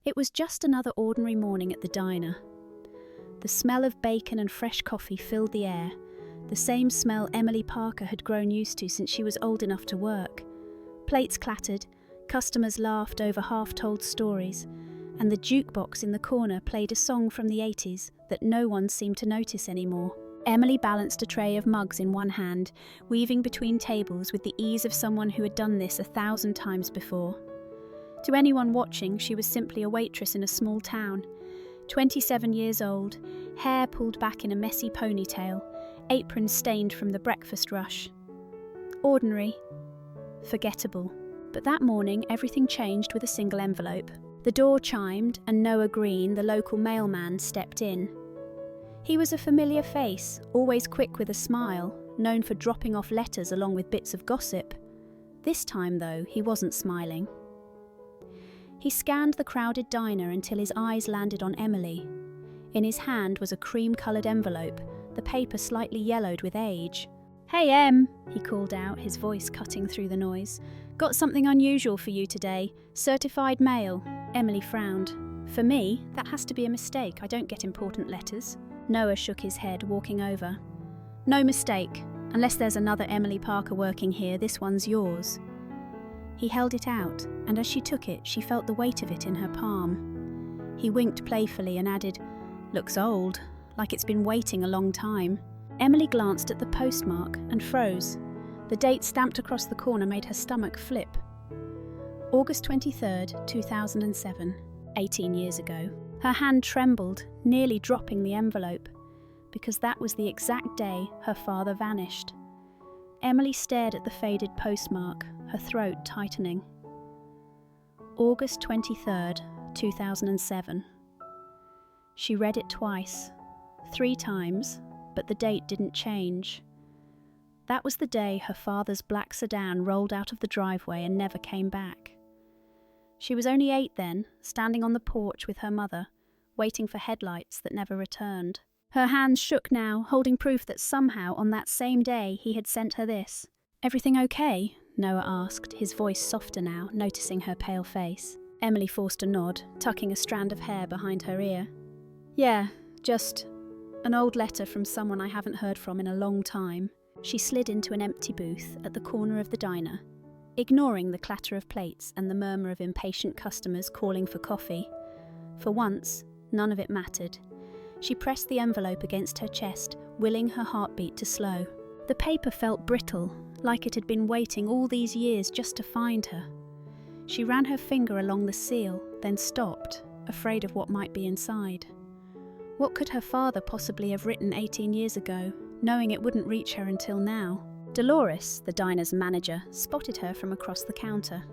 It was just another ordinary morning at the diner. The smell of bacon and fresh coffee filled the air, the same smell Emily Parker had grown used to since she was old enough to work. Plates clattered, customers laughed over half-told stories, and the jukebox in the corner played a song from the 80s that no one seemed to notice anymore. Emily balanced a tray of mugs in one hand, weaving between tables with the ease of someone who had done this 1,000 times before. To anyone watching, she was simply a waitress in a small town, 27 years old, hair pulled back in a messy ponytail, apron stained from the breakfast rush. Ordinary, forgettable. But that morning, everything changed with a single envelope. The door chimed, and Noah Green, the local mailman, stepped in. He was a familiar face, always quick with a smile, known for dropping off letters along with bits of gossip. This time, though, he wasn't smiling. He scanned the crowded diner until his eyes landed on Emily. In his hand was a cream-coloured envelope, the paper slightly yellowed with age. "Hey, Em," he called out, his voice cutting through the noise. "Got something unusual for you today. Certified mail." Emily frowned. "For me, that has to be a mistake. I don't get important letters." Noah shook his head, walking over. "No mistake. Unless there's another Emily Parker working here, this one's yours." He held it out, and as she took it, she felt the weight of it in her palm. He winked playfully and added, "Looks old, like it's been waiting a long time." Emily glanced at the postmark and froze. The date stamped across the corner made her stomach flip. August 23rd, 2007, 18 years ago. Her hand trembled, nearly dropping the envelope, because that was the exact day her father vanished. Emily stared at the faded postmark, her throat tightening. August 23rd, 2007. She read it twice, 3 times, but the date didn't change. That was the day her father's black sedan rolled out of the driveway and never came back. She was only 8 then, standing on the porch with her mother, waiting for headlights that never returned. Her hands shook now, holding proof that somehow on that same day he had sent her this. "Everything okay?" Noah asked, his voice softer now, noticing her pale face. Emily forced a nod, tucking a strand of hair behind her ear. "Yeah, just an old letter from someone I haven't heard from in a long time." She slid into an empty booth at the corner of the diner, ignoring the clatter of plates and the murmur of impatient customers calling for coffee. For once, none of it mattered. She pressed the envelope against her chest, willing her heartbeat to slow. The paper felt brittle, like it had been waiting all these years just to find her. She ran her finger along the seal, then stopped, afraid of what might be inside. What could her father possibly have written 18 years ago, knowing it wouldn't reach her until now? Dolores, the diner's manager, spotted her from across the counter.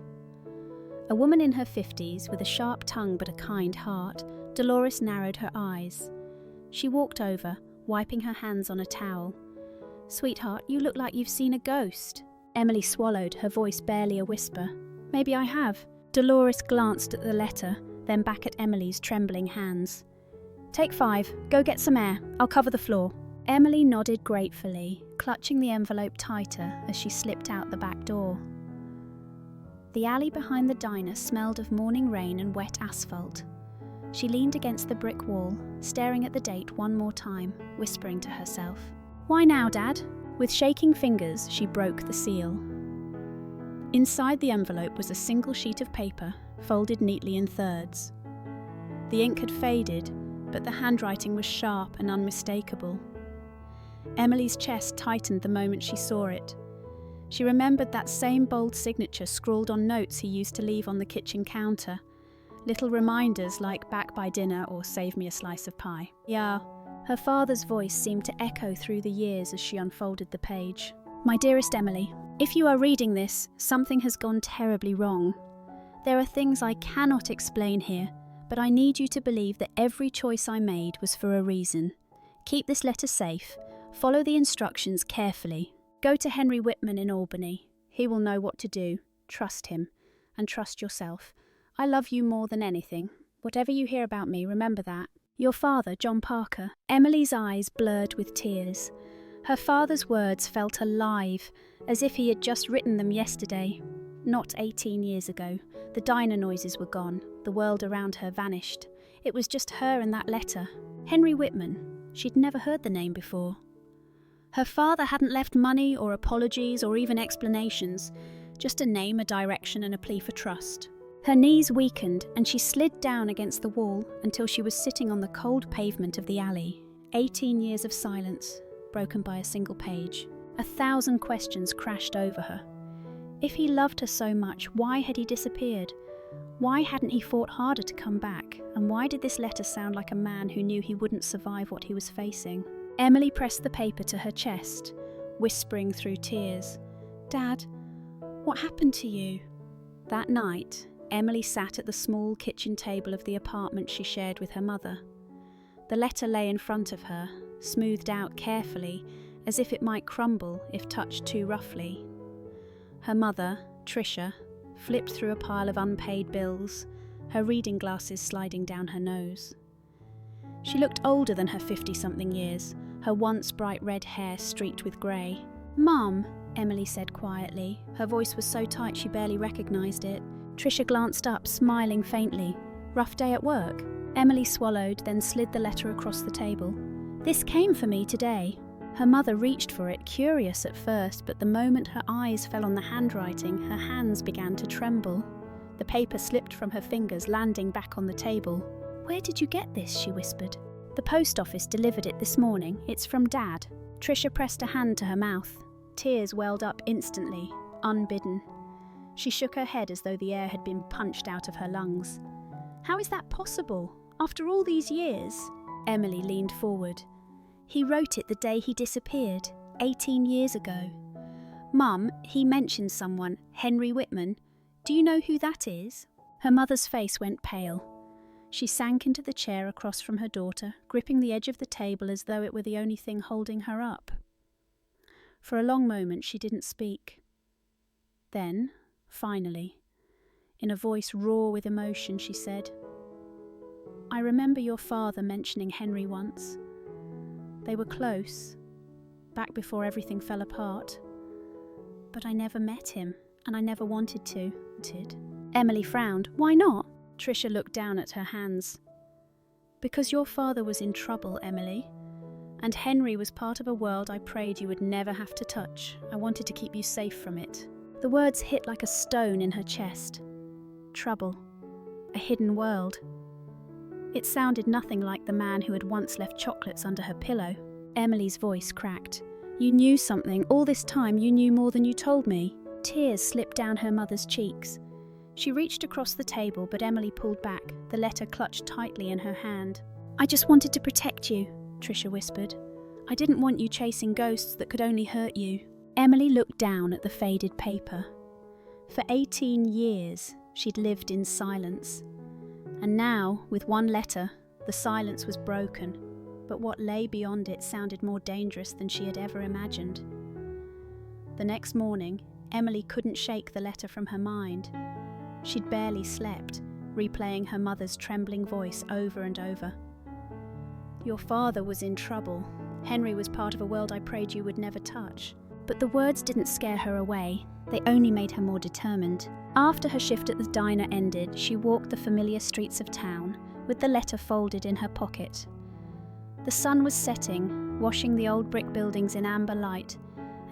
A woman in her 50s, with a sharp tongue but a kind heart, Dolores narrowed her eyes. She walked over, wiping her hands on a towel. "Sweetheart, you look like you've seen a ghost." Emily swallowed, her voice barely a whisper. "Maybe I have." Dolores glanced at the letter, then back at Emily's trembling hands. "Take 5. Go get some air. I'll cover the floor." Emily nodded gratefully, clutching the envelope tighter as she slipped out the back door. The alley behind the diner smelled of morning rain and wet asphalt. She leaned against the brick wall, staring at the date one more time, whispering to herself. "Why now, Dad?" With shaking fingers, she broke the seal. Inside the envelope was a single sheet of paper, folded neatly in thirds. The ink had faded, but the handwriting was sharp and unmistakable. Emily's chest tightened the moment she saw it. She remembered that same bold signature scrawled on notes he used to leave on the kitchen counter. Little reminders like "back by dinner" or "save me a slice of pie." "Yeah." Her father's voice seemed to echo through the years as she unfolded the page. "My dearest Emily, if you are reading this, something has gone terribly wrong. There are things I cannot explain here, but I need you to believe that every choice I made was for a reason. Keep this letter safe. Follow the instructions carefully. Go to Henry Whitman in Albany. He will know what to do. Trust him. And trust yourself. I love you more than anything. Whatever you hear about me, remember that. Your father, John Parker." Emily's eyes blurred with tears. Her father's words felt alive, as if he had just written them yesterday. Not 18 years ago. The diner noises were gone. The world around her vanished. It was just her and that letter. Henry Whitman. She'd never heard the name before. Her father hadn't left money or apologies or even explanations. Just a name, a direction, and a plea for trust. Her knees weakened and she slid down against the wall until she was sitting on the cold pavement of the alley. 18 years of silence, broken by a single page. 1,000 questions crashed over her. If he loved her so much, why had he disappeared? Why hadn't he fought harder to come back? And why did this letter sound like a man who knew he wouldn't survive what he was facing? Emily pressed the paper to her chest, whispering through tears, "Dad, what happened to you?" That night, Emily sat at the small kitchen table of the apartment she shared with her mother. The letter lay in front of her, smoothed out carefully, as if it might crumble if touched too roughly. Her mother, Tricia, flipped through a pile of unpaid bills, her reading glasses sliding down her nose. She looked older than her 50-something years, her once bright red hair streaked with grey. "Mum," Emily said quietly. Her voice was so tight she barely recognised it. Tricia glanced up, smiling faintly. "Rough day at work?" Emily swallowed, then slid the letter across the table. "This came for me today." Her mother reached for it, curious at first, but the moment her eyes fell on the handwriting, her hands began to tremble. The paper slipped from her fingers, landing back on the table. "Where did you get this?" she whispered. "The post office delivered it this morning. It's from Dad." Tricia pressed a hand to her mouth. Tears welled up instantly, unbidden. She shook her head as though the air had been punched out of her lungs. "How is that possible? After all these years?" Emily leaned forward. "He wrote it the day he disappeared, 18 years ago. Mum, he mentioned someone, Henry Whitman. Do you know who that is?" Her mother's face went pale. She sank into the chair across from her daughter, gripping the edge of the table as though it were the only thing holding her up. For a long moment she didn't speak. Then, finally, in a voice raw with emotion, she said, "I remember your father mentioning Henry once. They were close, back before everything fell apart. But I never met him, and I never wanted to." Emily frowned. "Why not?" Tricia looked down at her hands. "Because your father was in trouble, Emily. And Henry was part of a world I prayed you would never have to touch. I wanted to keep you safe from it." The words hit like a stone in her chest. Trouble. A hidden world. It sounded nothing like the man who had once left chocolates under her pillow. Emily's voice cracked. "You knew something. All this time you knew more than you told me." Tears slipped down her mother's cheeks. She reached across the table, but Emily pulled back, the letter clutched tightly in her hand. "I just wanted to protect you," Tricia whispered. "I didn't want you chasing ghosts that could only hurt you." Emily looked down at the faded paper. For 18 years, she'd lived in silence. And now, with one letter, the silence was broken, but what lay beyond it sounded more dangerous than she had ever imagined. The next morning, Emily couldn't shake the letter from her mind. She'd barely slept, replaying her mother's trembling voice over and over. "Your father was in trouble. Henry was part of a world I prayed you would never touch." But the words didn't scare her away. They only made her more determined. After her shift at the diner ended, she walked the familiar streets of town, with the letter folded in her pocket. The sun was setting, washing the old brick buildings in amber light,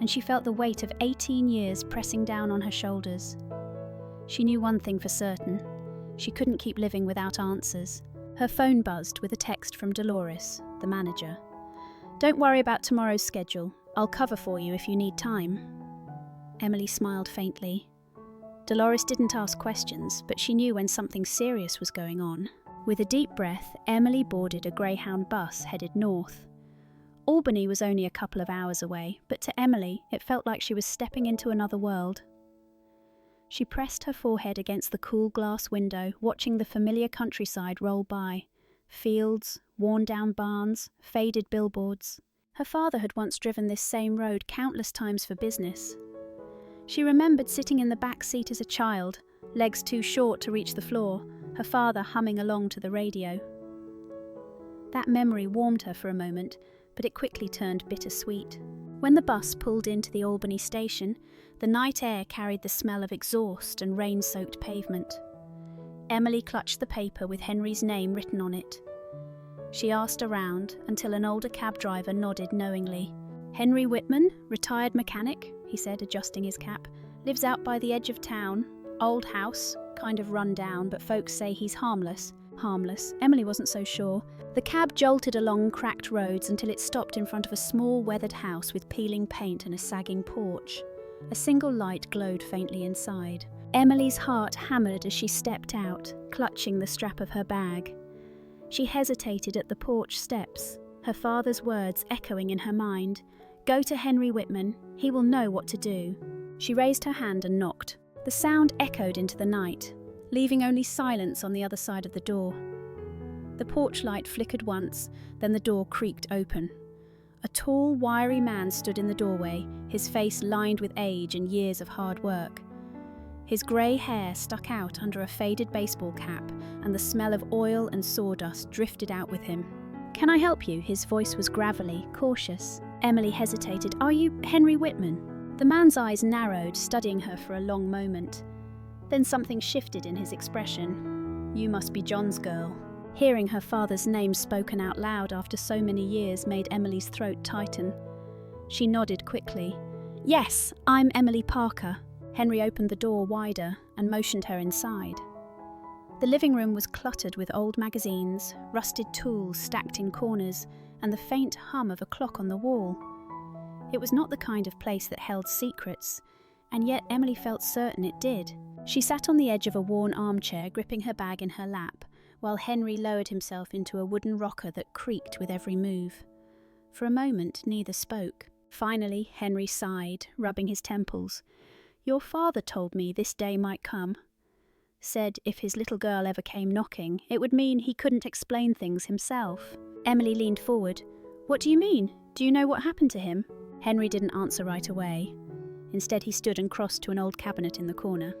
and she felt the weight of 18 years pressing down on her shoulders. She knew one thing for certain. She couldn't keep living without answers. Her phone buzzed with a text from Dolores, the manager. "Don't worry about tomorrow's schedule. I'll cover for you if you need time." Emily smiled faintly. Dolores didn't ask questions, but she knew when something serious was going on. With a deep breath, Emily boarded a Greyhound bus headed north. Albany was only a couple of hours away, but to Emily, it felt like she was stepping into another world. She pressed her forehead against the cool glass window, watching the familiar countryside roll by. Fields, worn-down barns, faded billboards. Her father had once driven this same road countless times for business. She remembered sitting in the back seat as a child, legs too short to reach the floor, her father humming along to the radio. That memory warmed her for a moment, but it quickly turned bittersweet. When the bus pulled into the Albany station, The night air carried the smell of exhaust and rain-soaked pavement. Emily clutched the paper with Henry's name written on it. She asked around until an older cab driver nodded knowingly. "Henry Whitman, retired mechanic," he said, adjusting his cap. "Lives out by the edge of town. Old house, kind of run down, but folks say he's harmless." Harmless. Emily wasn't so sure. The cab jolted along cracked roads until it stopped in front of a small weathered house with peeling paint and a sagging porch. A single light glowed faintly inside. Emily's heart hammered as she stepped out, clutching the strap of her bag. She hesitated at the porch steps, her father's words echoing in her mind. "Go to Henry Whitman. He will know what to do." She raised her hand and knocked. The sound echoed into the night, leaving only silence on the other side of the door. The porch light flickered once, then the door creaked open. A tall, wiry man stood in the doorway, his face lined with age and years of hard work. His grey hair stuck out under a faded baseball cap, and the smell of oil and sawdust drifted out with him. "Can I help you?" His voice was gravelly, cautious. Emily hesitated. "Are you Henry Whitman?" The man's eyes narrowed, studying her for a long moment. Then something shifted in his expression. "You must be John's girl." Hearing her father's name spoken out loud after so many years made Emily's throat tighten. She nodded quickly. "Yes, I'm Emily Parker." Henry opened the door wider and motioned her inside. The living room was cluttered with old magazines, rusted tools stacked in corners, and the faint hum of a clock on the wall. It was not the kind of place that held secrets, and yet Emily felt certain it did. She sat on the edge of a worn armchair, gripping her bag in her lap, while Henry lowered himself into a wooden rocker that creaked with every move. For a moment, neither spoke. Finally, Henry sighed, rubbing his temples. "Your father told me this day might come. Said if his little girl ever came knocking, it would mean he couldn't explain things himself." Emily leaned forward. "What do you mean? Do you know what happened to him?" Henry didn't answer right away. Instead, he stood and crossed to an old cabinet in the corner.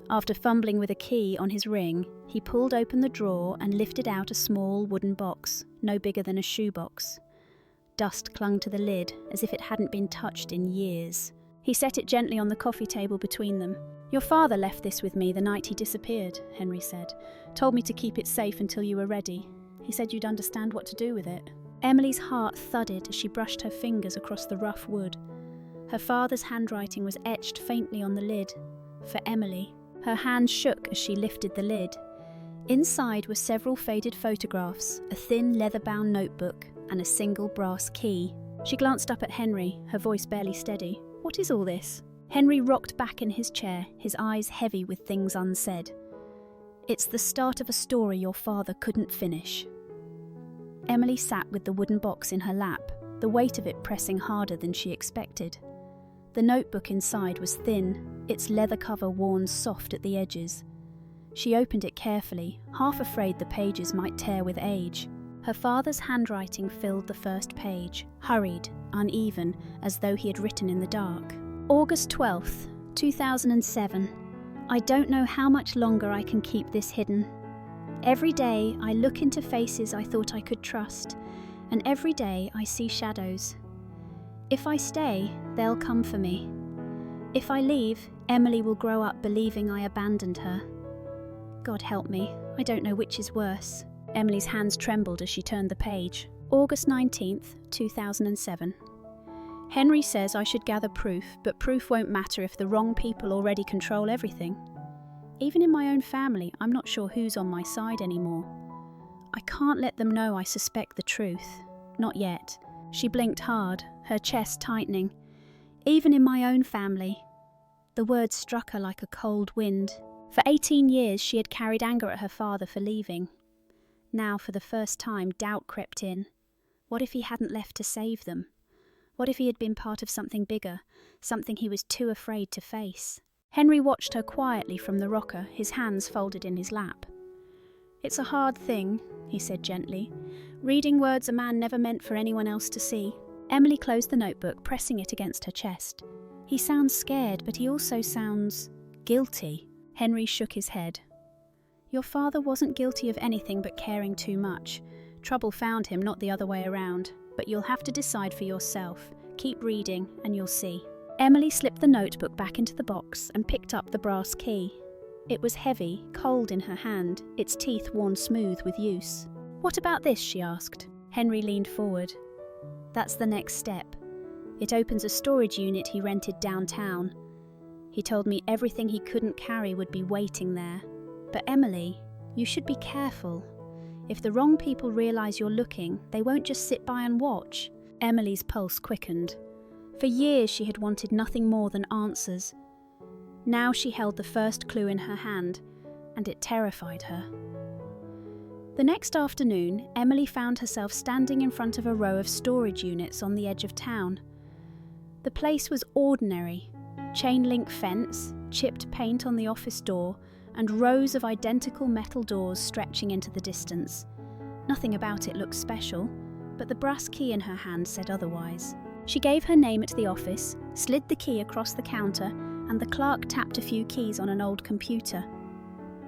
After fumbling with a key on his ring, he pulled open the drawer and lifted out a small wooden box, no bigger than a shoebox. Dust clung to the lid, as if it hadn't been touched in years. He set it gently on the coffee table between them. "Your father left this with me the night he disappeared," Henry said. "Told me to keep it safe until you were ready. He said you'd understand what to do with it." Emily's heart thudded as she brushed her fingers across the rough wood. Her father's handwriting was etched faintly on the lid. For Emily. Her hand shook as she lifted the lid. Inside were several faded photographs, a thin leather-bound notebook, and a single brass key. She glanced up at Henry, her voice barely steady. "What is all this?" Henry rocked back in his chair, his eyes heavy with things unsaid. "It's the start of a story your father couldn't finish." Emily sat with the wooden box in her lap, the weight of it pressing harder than she expected. The notebook inside was thin, its leather cover worn soft at the edges. She opened it carefully, half afraid the pages might tear with age. Her father's handwriting filled the first page, hurried, uneven, as though he had written in the dark. "August 12th, 2007. I don't know how much longer I can keep this hidden. Every day I look into faces I thought I could trust, and every day I see shadows. If I stay, they'll come for me. If I leave, Emily will grow up believing I abandoned her. God help me, I don't know which is worse." Emily's hands trembled as she turned the page. "August 19th, 2007. Henry says I should gather proof, but proof won't matter if the wrong people already control everything. Even in my own family, I'm not sure who's on my side anymore. I can't let them know I suspect the truth. Not yet." She blinked hard, her chest tightening. "Even in my own family." The words struck her like a cold wind. For 18 years she had carried anger at her father for leaving. Now, for the first time, doubt crept in. What if he hadn't left to save them? What if he had been part of something bigger, something he was too afraid to face? Henry watched her quietly from the rocker, his hands folded in his lap. "It's a hard thing," he said gently, "reading words a man never meant for anyone else to see." Emily closed the notebook, pressing it against her chest. "He sounds scared, but he also sounds guilty." Henry shook his head. "Your father wasn't guilty of anything but caring too much. Trouble found him, not the other way around. But you'll have to decide for yourself. Keep reading, and you'll see." Emily slipped the notebook back into the box and picked up the brass key. It was heavy, cold in her hand, its teeth worn smooth with use. "What about this?" she asked. Henry leaned forward. "That's the next step. It opens a storage unit he rented downtown. He told me everything he couldn't carry would be waiting there. But Emily, you should be careful. If the wrong people realise you're looking, they won't just sit by and watch." Emily's pulse quickened. For years she had wanted nothing more than answers. Now she held the first clue in her hand, and it terrified her. The next afternoon, Emily found herself standing in front of a row of storage units on the edge of town. The place was ordinary. Chain-link fence, chipped paint on the office door, and rows of identical metal doors stretching into the distance. Nothing about it looked special, but the brass key in her hand said otherwise. She gave her name at the office, slid the key across the counter, and the clerk tapped a few keys on an old computer.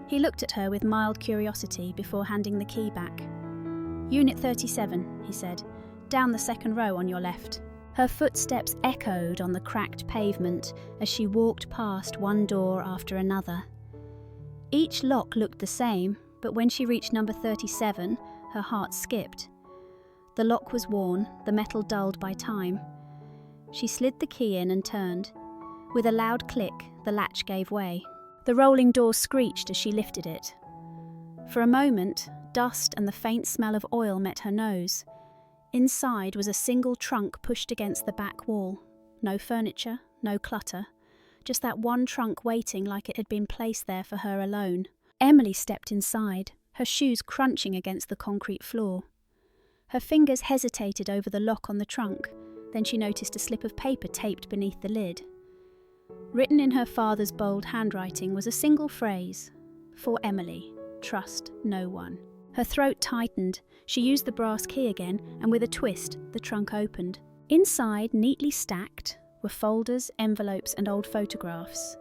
He looked at her with mild curiosity before handing the key back. "Unit 37, he said, "down the second row on your left." Her footsteps echoed on the cracked pavement as she walked past one door after another. Each lock looked the same, but when she reached number 37, her heart skipped. The lock was worn, the metal dulled by time. She slid the key in and turned. With a loud click, the latch gave way. The rolling door screeched as she lifted it. For a moment, dust and the faint smell of oil met her nose. Inside was a single trunk pushed against the back wall. No furniture, no clutter. Just that one trunk waiting like it had been placed there for her alone. Emily stepped inside, her shoes crunching against the concrete floor. Her fingers hesitated over the lock on the trunk, then she noticed a slip of paper taped beneath the lid. Written in her father's bold handwriting was a single phrase: "For Emily, trust no one." Her throat tightened. She used the brass key again, and with a twist, the trunk opened. Inside, neatly stacked, were folders, envelopes, and old photographs.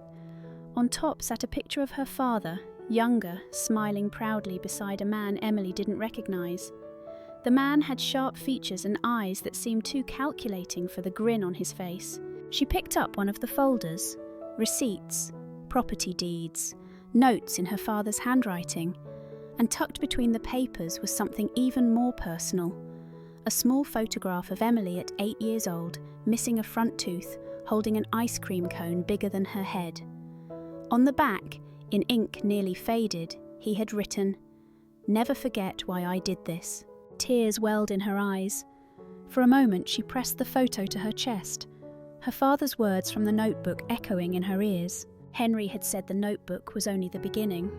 On top sat a picture of her father, younger, smiling proudly beside a man Emily didn't recognise. The man had sharp features and eyes that seemed too calculating for the grin on his face. She picked up one of the folders. Receipts, property deeds, notes in her father's handwriting. And tucked between the papers was something even more personal. A small photograph of Emily at 8 years old, missing a front tooth, holding an ice cream cone bigger than her head. On the back, in ink nearly faded, he had written, "Never forget why I did this." Tears welled in her eyes. For a moment she pressed the photo to her chest, her father's words from the notebook echoing in her ears. Henry had said the notebook was only the beginning.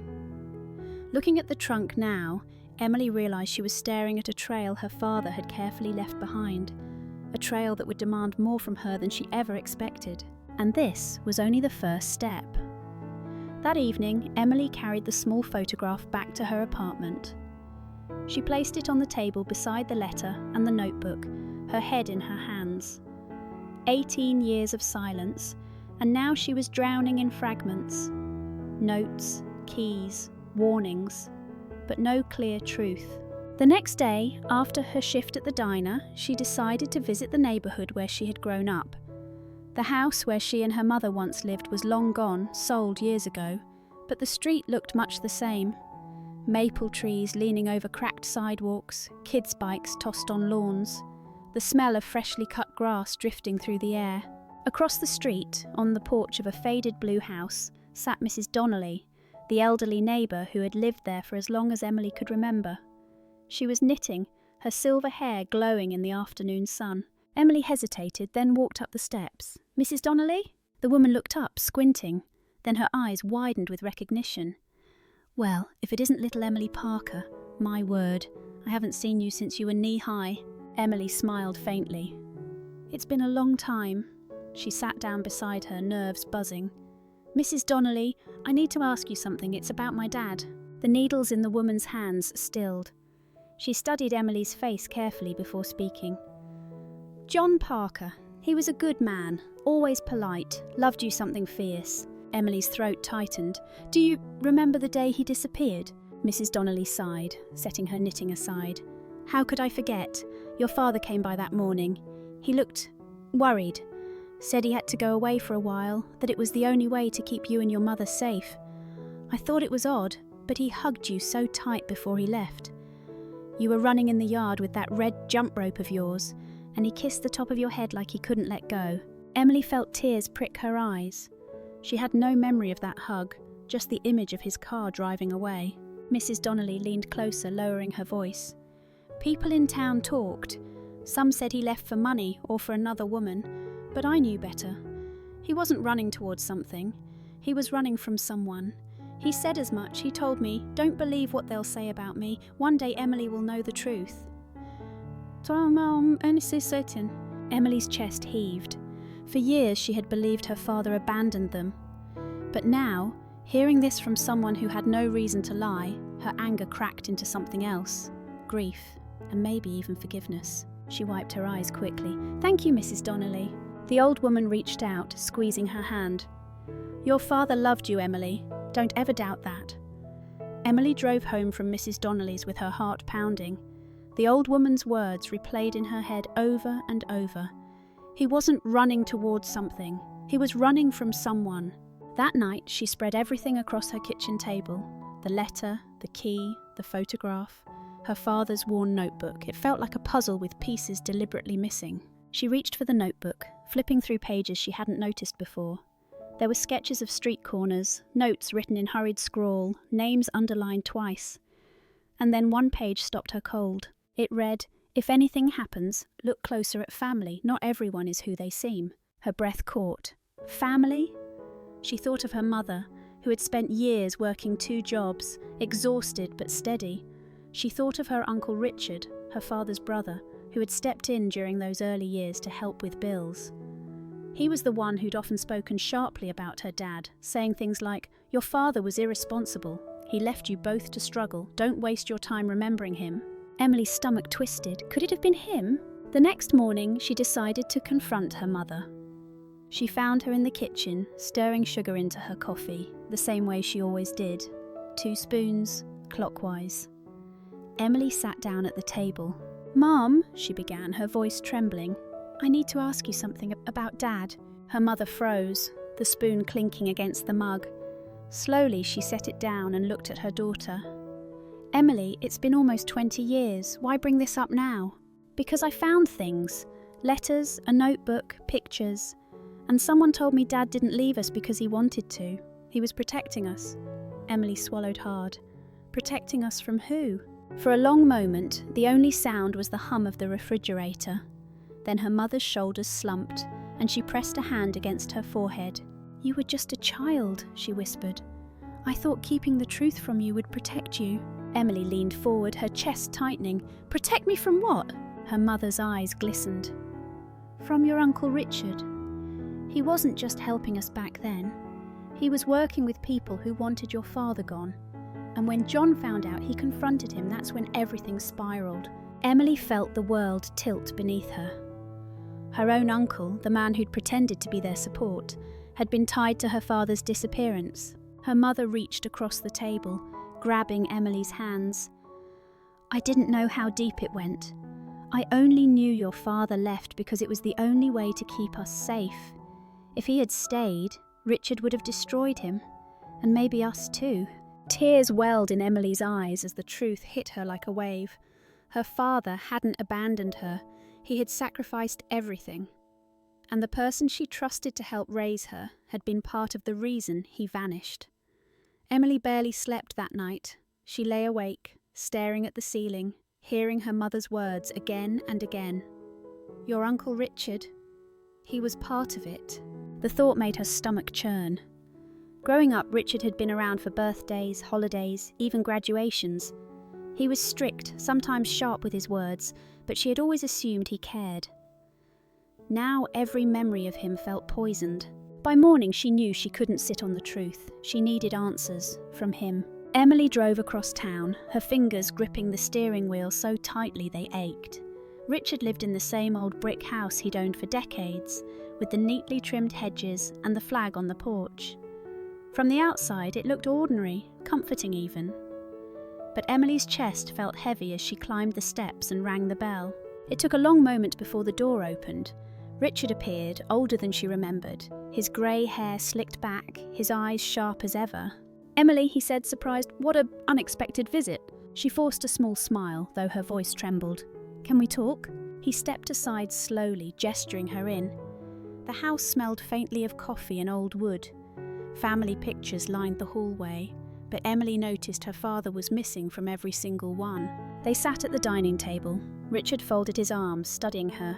Looking at the trunk now, Emily realised she was staring at a trail her father had carefully left behind, a trail that would demand more from her than she ever expected. And this was only the first step. That evening, Emily carried the small photograph back to her apartment. She placed it on the table beside the letter and the notebook, her head in her hands. 18 years of silence, and now she was drowning in fragments. Notes, keys, warnings, but no clear truth. The next day, after her shift at the diner, she decided to visit the neighbourhood where she had grown up. The house where she and her mother once lived was long gone, sold years ago, but the street looked much the same. Maple trees leaning over cracked sidewalks, kids' bikes tossed on lawns, the smell of freshly cut grass drifting through the air. Across the street, on the porch of a faded blue house, sat Mrs. Donnelly, the elderly neighbour who had lived there for as long as Emily could remember. She was knitting, her silver hair glowing in the afternoon sun. Emily hesitated, then walked up the steps. "Mrs. Donnelly?" The woman looked up, squinting. Then her eyes widened with recognition. "Well, if it isn't little Emily Parker, my word, I haven't seen you since you were knee-high." Emily smiled faintly. "It's been a long time." She sat down beside her, nerves buzzing. "Mrs. Donnelly, I need to ask you something. It's about my dad." The needles in the woman's hands stilled. She studied Emily's face carefully before speaking. "John Parker. He was a good man, always polite, loved you something fierce." Emily's throat tightened. "Do you remember the day he disappeared?" Mrs. Donnelly sighed, setting her knitting aside. "How could I forget? Your father came by that morning. He looked worried. Said he had to go away for a while, that it was the only way to keep you and your mother safe. I thought it was odd, but he hugged you so tight before he left. You were running in the yard with that red jump rope of yours, and he kissed the top of your head like he couldn't let go. Emily felt tears prick her eyes. She had no memory of that hug, just the image of his car driving away. Mrs. Donnelly leaned closer, lowering her voice. People in town talked. Some said he left for money or for another woman, but I knew better. He wasn't running towards something. He was running from someone. He said as much. He told me, "Don't believe what they'll say about me. One day Emily will know the truth." Emily's chest heaved. For years she had believed her father abandoned them. But now, hearing this from someone who had no reason to lie, her anger cracked into something else. Grief, and maybe even forgiveness. She wiped her eyes quickly. "Thank you, Mrs. Donnelly." The old woman reached out, squeezing her hand. "Your father loved you, Emily. Don't ever doubt that." Emily drove home from Mrs. Donnelly's with her heart pounding. The old woman's words replayed in her head over and over. He wasn't running towards something. He was running from someone. That night, she spread everything across her kitchen table. The letter, the key, the photograph, her father's worn notebook. It felt like a puzzle with pieces deliberately missing. She reached for the notebook, flipping through pages she hadn't noticed before. There were sketches of street corners, notes written in hurried scrawl, names underlined twice. And then one page stopped her cold. It read, "If anything happens, look closer at family. Not everyone is who they seem." Her breath caught. Family? She thought of her mother, who had spent years working 2 jobs, exhausted but steady. She thought of her Uncle Richard, her father's brother, who had stepped in during those early years to help with bills. He was the one who'd often spoken sharply about her dad, saying things like, "Your father was irresponsible. He left you both to struggle. Don't waste your time remembering him." Emily's stomach twisted. Could it have been him? The next morning, she decided to confront her mother. She found her in the kitchen, stirring sugar into her coffee, the same way she always did. 2 spoons, clockwise. Emily sat down at the table. "Mom," she began, her voice trembling, "I need to ask you something about Dad." Her mother froze, the spoon clinking against the mug. Slowly, she set it down and looked at her daughter. "Emily, it's been almost 20 years. Why bring this up now?" "Because I found things. Letters, a notebook, pictures. And someone told me Dad didn't leave us because he wanted to. He was protecting us." Emily swallowed hard. Protecting us from who? For a long moment, the only sound was the hum of the refrigerator. Then her mother's shoulders slumped, and she pressed a hand against her forehead. "You were just a child," she whispered. "I thought keeping the truth from you would protect you." Emily leaned forward, her chest tightening. "Protect me from what?" Her mother's eyes glistened. "From your Uncle Richard. He wasn't just helping us back then. He was working with people who wanted your father gone. And when John found out, he confronted him. That's when everything spiraled." Emily felt the world tilt beneath her. Her own uncle, the man who'd pretended to be their support, had been tied to her father's disappearance. Her mother reached across the table, grabbing Emily's hands. "I didn't know how deep it went. I only knew your father left because it was the only way to keep us safe. If he had stayed, Richard would have destroyed him, and maybe us too." Tears welled in Emily's eyes as the truth hit her like a wave. Her father hadn't abandoned her. He had sacrificed everything. And the person she trusted to help raise her had been part of the reason he vanished. Emily barely slept that night. She lay awake, staring at the ceiling, hearing her mother's words again and again. "Your Uncle Richard. He was part of it." The thought made her stomach churn. Growing up, Richard had been around for birthdays, holidays, even graduations. He was strict, sometimes sharp with his words, but she had always assumed he cared. Now every memory of him felt poisoned. By morning she knew she couldn't sit on the truth. She needed answers from him. Emily drove across town, her fingers gripping the steering wheel so tightly they ached. Richard lived in the same old brick house he'd owned for decades, with the neatly trimmed hedges and the flag on the porch. From the outside it looked ordinary, comforting even. But Emily's chest felt heavy as she climbed the steps and rang the bell. It took a long moment before the door opened. Richard appeared, older than she remembered, his grey hair slicked back, his eyes sharp as ever. "Emily," he said, surprised, "what an unexpected visit." She forced a small smile, though her voice trembled. "Can we talk?" He stepped aside slowly, gesturing her in. The house smelled faintly of coffee and old wood. Family pictures lined the hallway, but Emily noticed her father was missing from every single one. They sat at the dining table. Richard folded his arms, studying her.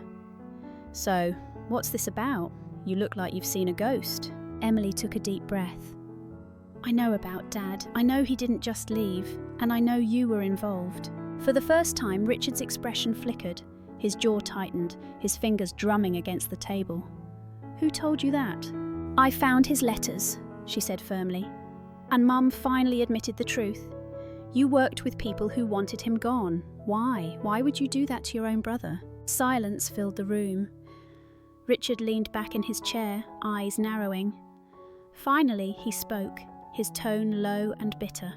"So, what's this about? You look like you've seen a ghost." Emily took a deep breath. "I know about Dad. I know he didn't just leave, and I know you were involved." For the first time, Richard's expression flickered. His jaw tightened, his fingers drumming against the table. "Who told you that?" "I found his letters," she said firmly. "And Mum finally admitted the truth. You worked with people who wanted him gone. Why? Why would you do that to your own brother?" Silence filled the room. Richard leaned back in his chair, eyes narrowing. Finally, he spoke, his tone low and bitter.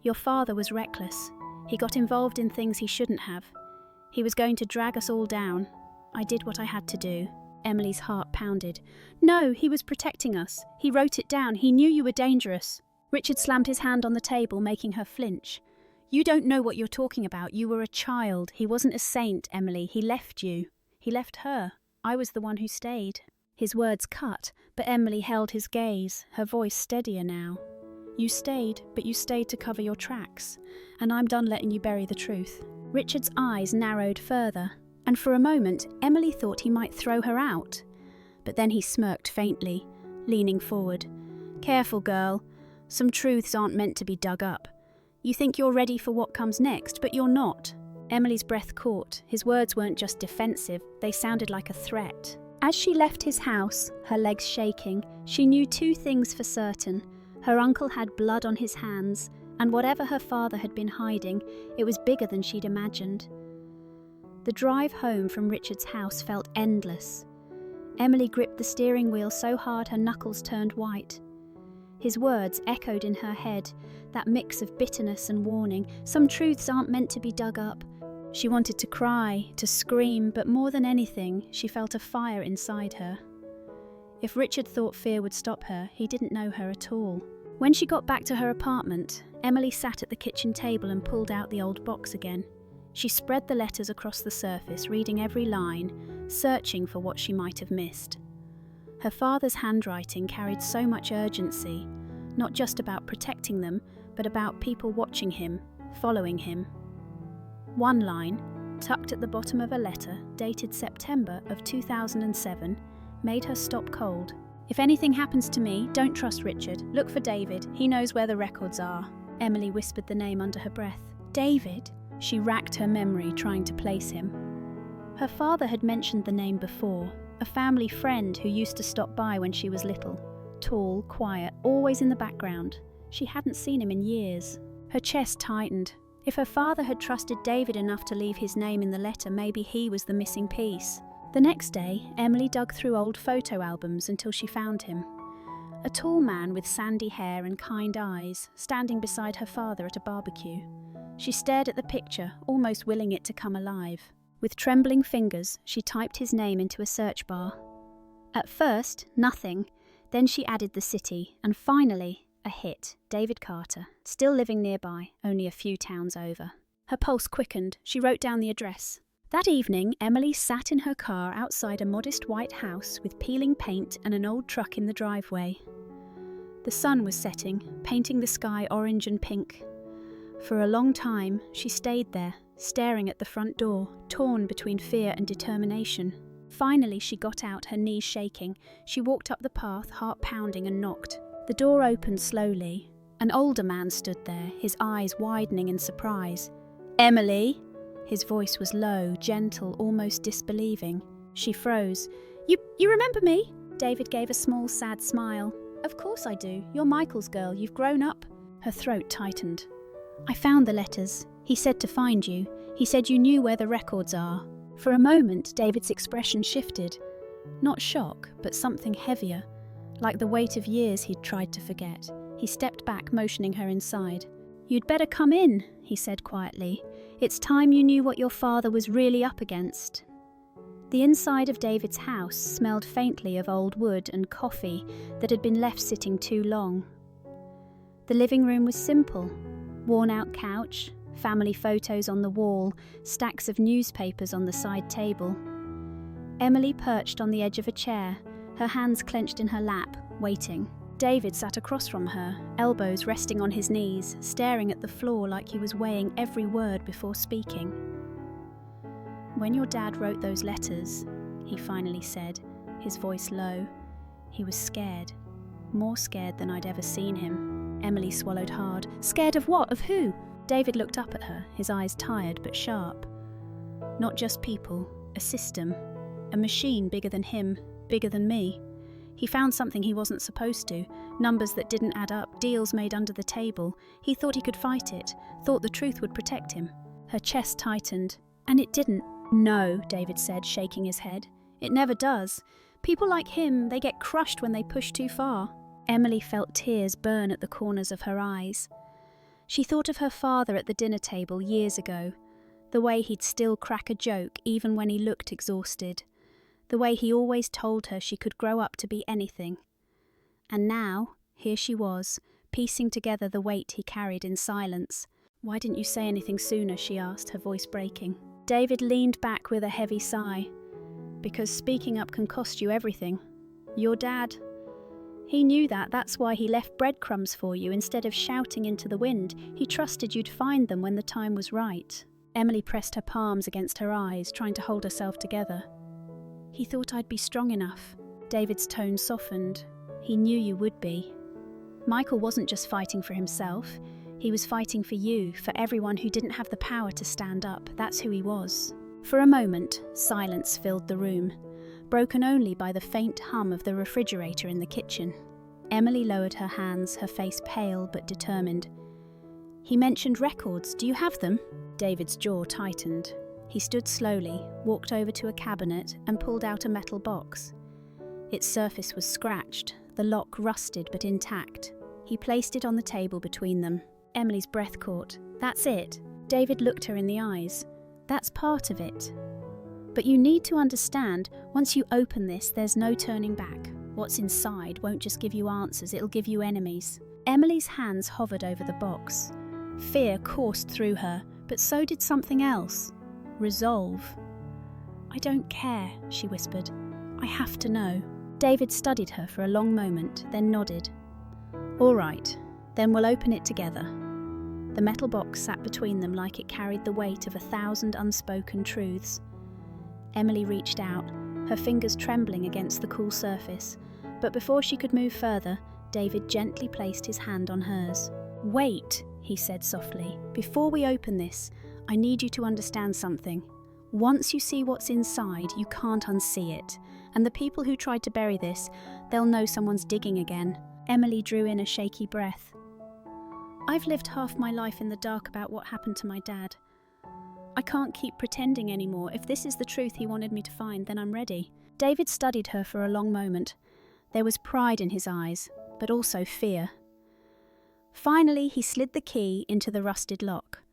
"Your father was reckless. He got involved in things he shouldn't have. He was going to drag us all down. I did what I had to do." Emily's heart pounded. "No, he was protecting us. He wrote it down. He knew you were dangerous." Richard slammed his hand on the table, making her flinch. "You don't know what you're talking about. You were a child. He wasn't a saint, Emily. He left you. He left her. I was the one who stayed." His words cut, but Emily held his gaze, her voice steadier now. "You stayed, but you stayed to cover your tracks, and I'm done letting you bury the truth." Richard's eyes narrowed further, and for a moment Emily thought he might throw her out. But then he smirked faintly, leaning forward. "Careful, girl. Some truths aren't meant to be dug up. You think you're ready for what comes next, but you're not." Emily's breath caught. His words weren't just defensive, they sounded like a threat. As she left his house, her legs shaking, she knew two things for certain. Her uncle had blood on his hands, and whatever her father had been hiding, it was bigger than she'd imagined. The drive home from Richard's house felt endless. Emily gripped the steering wheel so hard her knuckles turned white. His words echoed in her head, that mix of bitterness and warning. Some truths aren't meant to be dug up. She wanted to cry, to scream, but more than anything, she felt a fire inside her. If Richard thought fear would stop her, he didn't know her at all. When she got back to her apartment, Emily sat at the kitchen table and pulled out the old box again. She spread the letters across the surface, reading every line, searching for what she might have missed. Her father's handwriting carried so much urgency, not just about protecting them, but about people watching him, following him. One line, tucked at the bottom of a letter dated September of 2007, made her stop cold. "If anything happens to me, don't trust Richard. Look for David. He knows where the records are." Emily whispered the name under her breath. "David?" She racked her memory, trying to place him. Her father had mentioned the name before, a family friend who used to stop by when she was little. Tall, quiet, always in the background. She hadn't seen him in years. Her chest tightened. If her father had trusted David enough to leave his name in the letter, maybe he was the missing piece. The next day, Emily dug through old photo albums until she found him. A tall man with sandy hair and kind eyes, standing beside her father at a barbecue. She stared at the picture, almost willing it to come alive. With trembling fingers, she typed his name into a search bar. At first, nothing. Then she added the city, and finally, a hit, David Carter, still living nearby, only a few towns over. Her pulse quickened. She wrote down the address. That evening, Emily sat in her car outside a modest white house with peeling paint and an old truck in the driveway. The sun was setting, painting the sky orange and pink. For a long time, she stayed there, staring at the front door, torn between fear and determination. Finally, she got out, her knees shaking. She walked up the path, heart pounding, and knocked. The door opened slowly. An older man stood there, his eyes widening in surprise. "Emily?" His voice was low, gentle, almost disbelieving. She froze. You remember me?" David gave a small, sad smile. "Of course I do. You're Michael's girl. You've grown up." Her throat tightened. "I found the letters. He said to find you. He said you knew where the records are." For a moment, David's expression shifted. Not shock, but something heavier, like the weight of years he'd tried to forget. He stepped back, motioning her inside. "You'd better come in," he said quietly. "It's time you knew what your father was really up against." The inside of David's house smelled faintly of old wood and coffee that had been left sitting too long. The living room was simple: worn-out couch, family photos on the wall, stacks of newspapers on the side table. Emily perched on the edge of a chair, her hands clenched in her lap, waiting. David sat across from her, elbows resting on his knees, staring at the floor like he was weighing every word before speaking. "When your dad wrote those letters," he finally said, his voice low, "he was scared. More scared than I'd ever seen him." Emily swallowed hard. "Scared of what? Of who?" David looked up at her, his eyes tired but sharp. "Not just people, a system. A machine bigger than him, bigger than me. He found something he wasn't supposed to, numbers that didn't add up, deals made under the table. He thought he could fight it, thought the truth would protect him." Her chest tightened. "And it didn't." "No," David said, shaking his head. "It never does. People like him, they get crushed when they push too far." Emily felt tears burn at the corners of her eyes. She thought of her father at the dinner table years ago, the way he'd still crack a joke even when he looked exhausted, the way he always told her she could grow up to be anything. And now, here she was, piecing together the weight he carried in silence. "Why didn't you say anything sooner?" she asked, her voice breaking. David leaned back with a heavy sigh. "Because speaking up can cost you everything. Your dad. He knew that, that's why he left breadcrumbs for you instead of shouting into the wind. He trusted you'd find them when the time was right." Emily pressed her palms against her eyes, trying to hold herself together. "He thought I'd be strong enough." David's tone softened. "He knew you would be. Michael wasn't just fighting for himself. He was fighting for you, for everyone who didn't have the power to stand up. That's who he was." For a moment, silence filled the room, broken only by the faint hum of the refrigerator in the kitchen. Emily lowered her hands, her face pale but determined. "He mentioned records. Do you have them?" David's jaw tightened. He stood slowly, walked over to a cabinet and pulled out a metal box. Its surface was scratched, the lock rusted but intact. He placed it on the table between them. Emily's breath caught. "That's it." David looked her in the eyes. "That's part of it. But you need to understand, once you open this, there's no turning back. What's inside won't just give you answers, it'll give you enemies." Emily's hands hovered over the box. Fear coursed through her, but so did something else. Resolve. "I don't care," she whispered. "I have to know." David studied her for a long moment, then nodded. "All right, then we'll open it together." The metal box sat between them like it carried the weight of 1,000 unspoken truths. Emily reached out, her fingers trembling against the cool surface, but before she could move further, David gently placed his hand on hers. "Wait," he said softly. "Before we open this, I need you to understand something. Once you see what's inside, you can't unsee it. And the people who tried to bury this, they'll know someone's digging again." Emily drew in a shaky breath. "I've lived half my life in the dark about what happened to my dad. I can't keep pretending anymore. If this is the truth he wanted me to find, then I'm ready." David studied her for a long moment. There was pride in his eyes, but also fear. Finally, he slid the key into the rusted lock.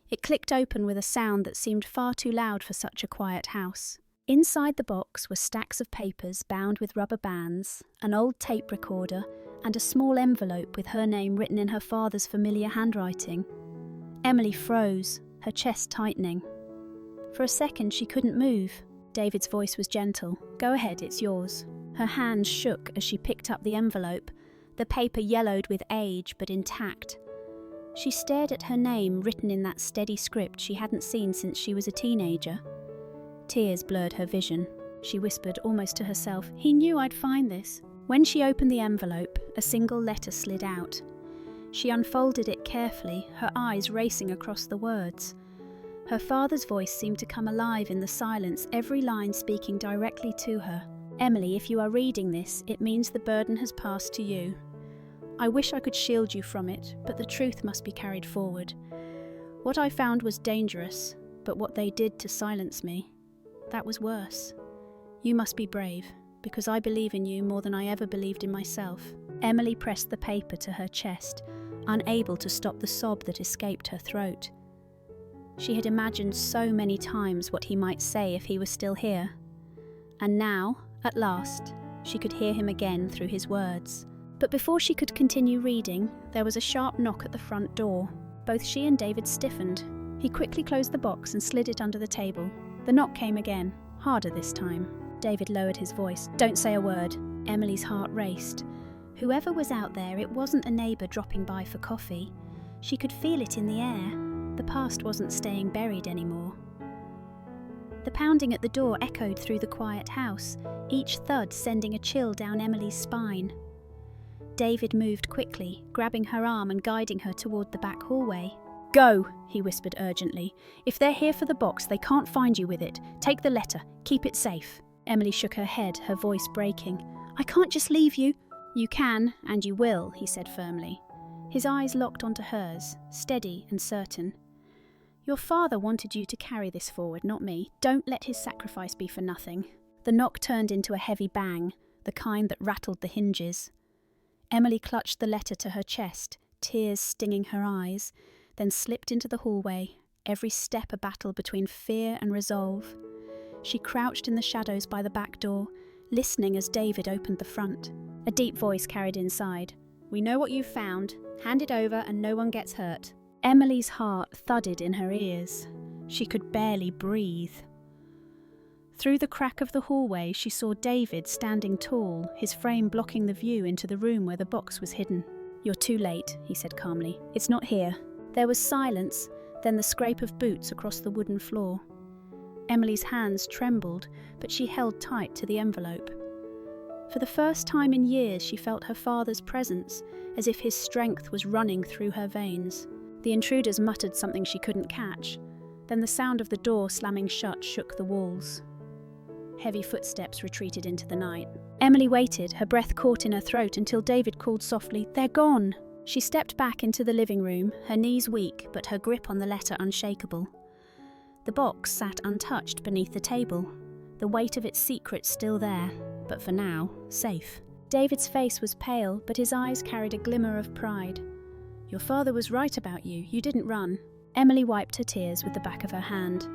It clicked open with a sound that seemed far too loud for such a quiet house. Inside the box were stacks of papers bound with rubber bands, an old tape recorder, and a small envelope with her name written in her father's familiar handwriting. Emily froze, her chest tightening. For a second she couldn't move. David's voice was gentle. "Go ahead, it's yours." Her hands shook as she picked up the envelope, the paper yellowed with age but intact. She stared at her name written in that steady script she hadn't seen since she was a teenager. Tears blurred her vision. She whispered almost to herself, "He knew I'd find this." When she opened the envelope, a single letter slid out. She unfolded it carefully, her eyes racing across the words. Her father's voice seemed to come alive in the silence, every line speaking directly to her. "Emily, if you are reading this, it means the burden has passed to you. I wish I could shield you from it, but the truth must be carried forward. What I found was dangerous, but what they did to silence me, that was worse. You must be brave, because I believe in you more than I ever believed in myself." Emily pressed the paper to her chest, unable to stop the sob that escaped her throat. She had imagined so many times what he might say if he was still here, And now, at last, she could hear him again through his words. But before she could continue reading, there was a sharp knock at the front door. Both she and David stiffened. He quickly closed the box and slid it under the table. The knock came again, harder this time. David lowered his voice. "Don't say a word." Emily's heart raced. Whoever was out there, it wasn't a neighbour dropping by for coffee. She could feel it in the air. The past wasn't staying buried anymore. The pounding at the door echoed through the quiet house, each thud sending a chill down Emily's spine. David moved quickly, grabbing her arm and guiding her toward the back hallway. "Go," he whispered urgently. "If they're here for the box, they can't find you with it. Take the letter. Keep it safe." Emily shook her head, her voice breaking. "I can't just leave you." "You can, and you will," he said firmly. His eyes locked onto hers, steady and certain. "Your father wanted you to carry this forward, not me. Don't let his sacrifice be for nothing." The knock turned into a heavy bang, the kind that rattled the hinges. Emily clutched the letter to her chest, tears stinging her eyes, then slipped into the hallway, every step a battle between fear and resolve. She crouched in the shadows by the back door, listening as David opened the front. A deep voice carried inside. "We know what you've found. Hand it over and no one gets hurt." Emily's heart thudded in her ears. She could barely breathe. Through the crack of the hallway, she saw David standing tall, his frame blocking the view into the room where the box was hidden. "You're too late," he said calmly. "It's not here." There was silence, then the scrape of boots across the wooden floor. Emily's hands trembled, but she held tight to the envelope. For the first time in years, she felt her father's presence, as if his strength was running through her veins. The intruders muttered something she couldn't catch. Then the sound of the door slamming shut shook the walls. Heavy footsteps retreated into the night. Emily waited, her breath caught in her throat, until David called softly, "They're gone!" She stepped back into the living room, her knees weak, but her grip on the letter unshakable. The box sat untouched beneath the table, the weight of its secret still there, but for now, safe. David's face was pale, but his eyes carried a glimmer of pride. "Your father was right about you. You didn't run." Emily wiped her tears with the back of her hand.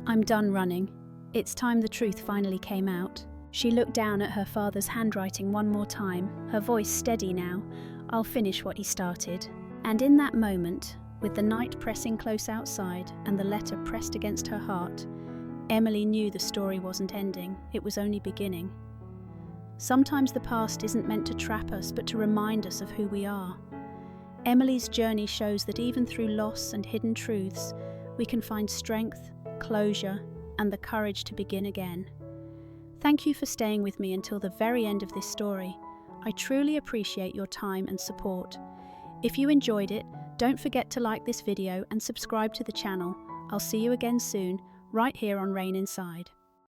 "I'm done running. It's time the truth finally came out." She looked down at her father's handwriting one more time, her voice steady now. "I'll finish what he started." And in that moment, with the night pressing close outside and the letter pressed against her heart, Emily knew the story wasn't ending, it was only beginning. Sometimes the past isn't meant to trap us, but to remind us of who we are. Emily's journey shows that even through loss and hidden truths, we can find strength, closure, and the courage to begin again. Thank you for staying with me until the very end of this story. I truly appreciate your time and support. If you enjoyed it, don't forget to like this video and subscribe to the channel. I'll see you again soon, right here on Rain Inside.